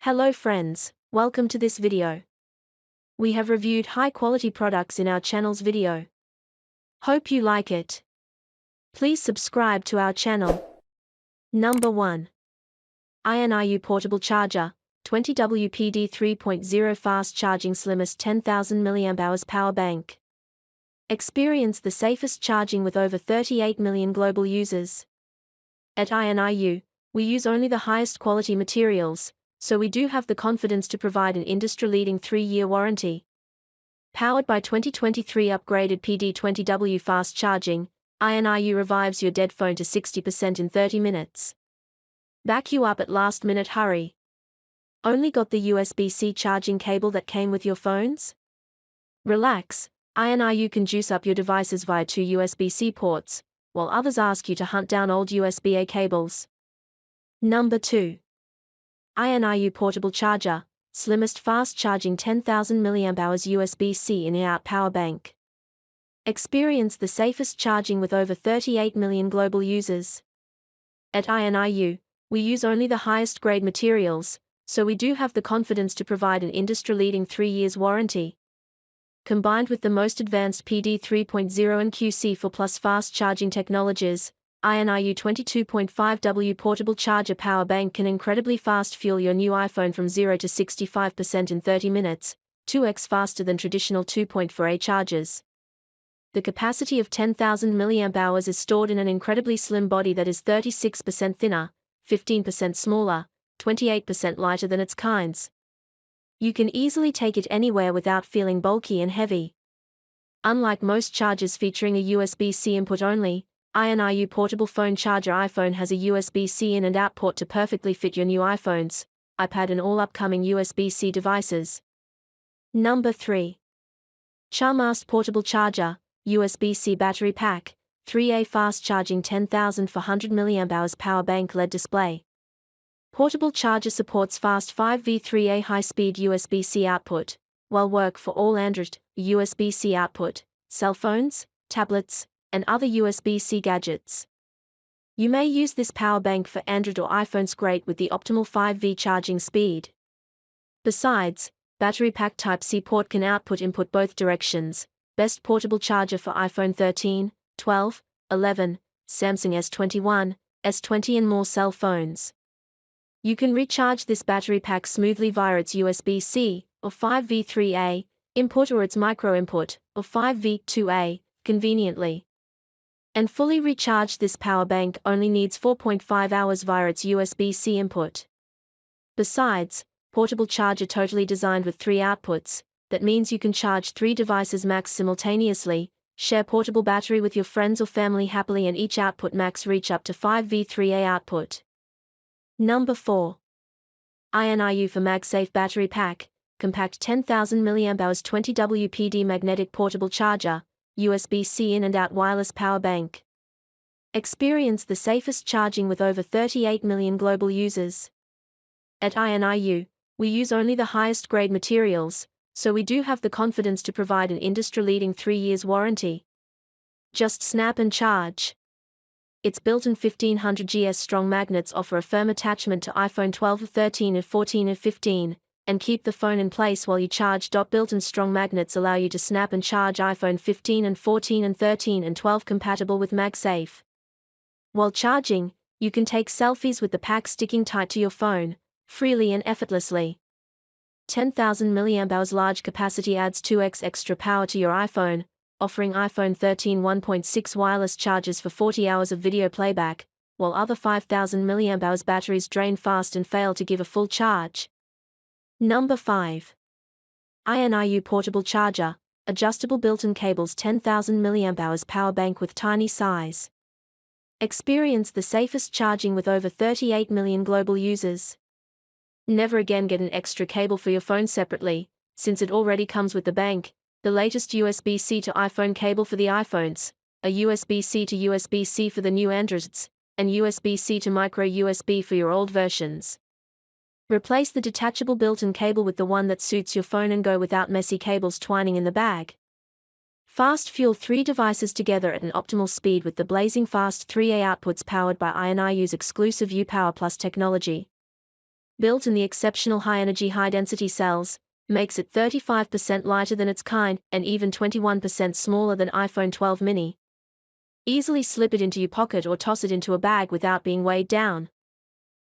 Hello friends, welcome to this video. We have reviewed high-quality products in our channel's video. Hope you like it. Please subscribe to our channel. Number 1. INIU Portable Charger, 20WPD 3.0 Fast Charging Slimmest 10,000 mAh Power Bank. Experience the safest charging with over 38 million global users. At INIU, we use only the highest quality materials, so we do have the confidence to provide an industry-leading 3-year warranty. Powered by 2023 upgraded PD20W fast charging, INIU revives your dead phone to 60% in 30 minutes. Back you up at last-minute hurry. Only got the USB-C charging cable that came with your phones? Relax, INIU can juice up your devices via 2 USB-C ports, while others ask you to hunt down old USB-A cables. Number 2. INIU Portable Charger, Slimmest Fast Charging 10,000 mAh USB-C in-and-out Power Bank. Experience the safest charging with over 38 million global users. At INIU, we use only the highest grade materials, so we do have the confidence to provide an industry-leading 3 years warranty. Combined with the most advanced PD 3.0 and QC4+ fast charging technologies, INIU 22.5W Portable Charger Power Bank can incredibly fast fuel your new iPhone from 0 to 65% in 30 minutes, 2x faster than traditional 2.4A chargers. The capacity of 10,000 mAh is stored in an incredibly slim body that is 36% thinner, 15% smaller, 28% lighter than its kinds. You can easily take it anywhere without feeling bulky and heavy. Unlike most chargers featuring a USB-C input only, INIU Portable Phone Charger iPhone has a USB-C in and out port to perfectly fit your new iPhones, iPad and all upcoming USB-C devices. Number 3. Charmast Portable Charger, USB-C Battery Pack, 3A Fast Charging 10,400 mAh Power Bank LED Display. Portable charger supports fast 5v3A high-speed USB-C output, while work for all Android, USB-C output, cell phones, tablets, and other USB-C gadgets. You may use this power bank for Android or iPhones great with the optimal 5V charging speed. Besides, battery pack Type-C port can output input both directions. Best portable charger for iPhone 13, 12, 11, Samsung S21, S20 and more cell phones. You can recharge this battery pack smoothly via its USB-C, or 5v3A, input or its micro input, or 5v2A, conveniently. And fully recharge this power bank only needs 4.5 hours via its USB-C input. Besides, portable charger totally designed with 3 outputs, that means you can charge 3 devices max simultaneously, share portable battery with your friends or family happily and each output max reach up to 5v3A output. Number 4. INIU for Magsafe Battery Pack, Compact 10,000 mAh 20WPD Magnetic Portable Charger, USB-C in and out wireless power bank. Experience the safest charging with over 38 million global users. At INIU, we use only the highest grade materials, so we do have the confidence to provide an industry-leading 3 years warranty. Just snap and charge. Its built-in 1500 GS strong magnets offer a firm attachment to iPhone 12 or 13 or 14 or 15, and keep the phone in place while you charge. Built-in strong magnets allow you to snap and charge iPhone 15 and 14 and 13 and 12 compatible with Magsafe. While charging, you can take selfies with the pack sticking tight to your phone, freely and effortlessly. 10,000 mAh large capacity adds 2x extra power to your iPhone, offering iPhone 13 1.6 wireless charges for 40 hours of video playback, while other 5,000 mAh batteries drain fast and fail to give a full charge. Number 5. INIU Portable Charger, Adjustable Built-in Cables 10,000 mAh Power Bank with tiny size. Experience the safest charging with over 38 million global users. Never again get an extra cable for your phone separately, since it already comes with the bank. The latest USB-C to iPhone cable for the iPhones, a USB-C to USB-C for the new Androids, and USB-C to micro USB for your old versions. Replace the detachable built-in cable with the one that suits your phone and go without messy cables twining in the bag. Fast fuel 3 devices together at an optimal speed with the blazing fast 3A outputs powered by INIU's exclusive U-Power Plus technology. built in the exceptional high-energy high-density cells, makes it 35% lighter than its kind and even 21% smaller than iPhone 12 mini. Easily slip it into your pocket or toss it into a bag without being weighed down.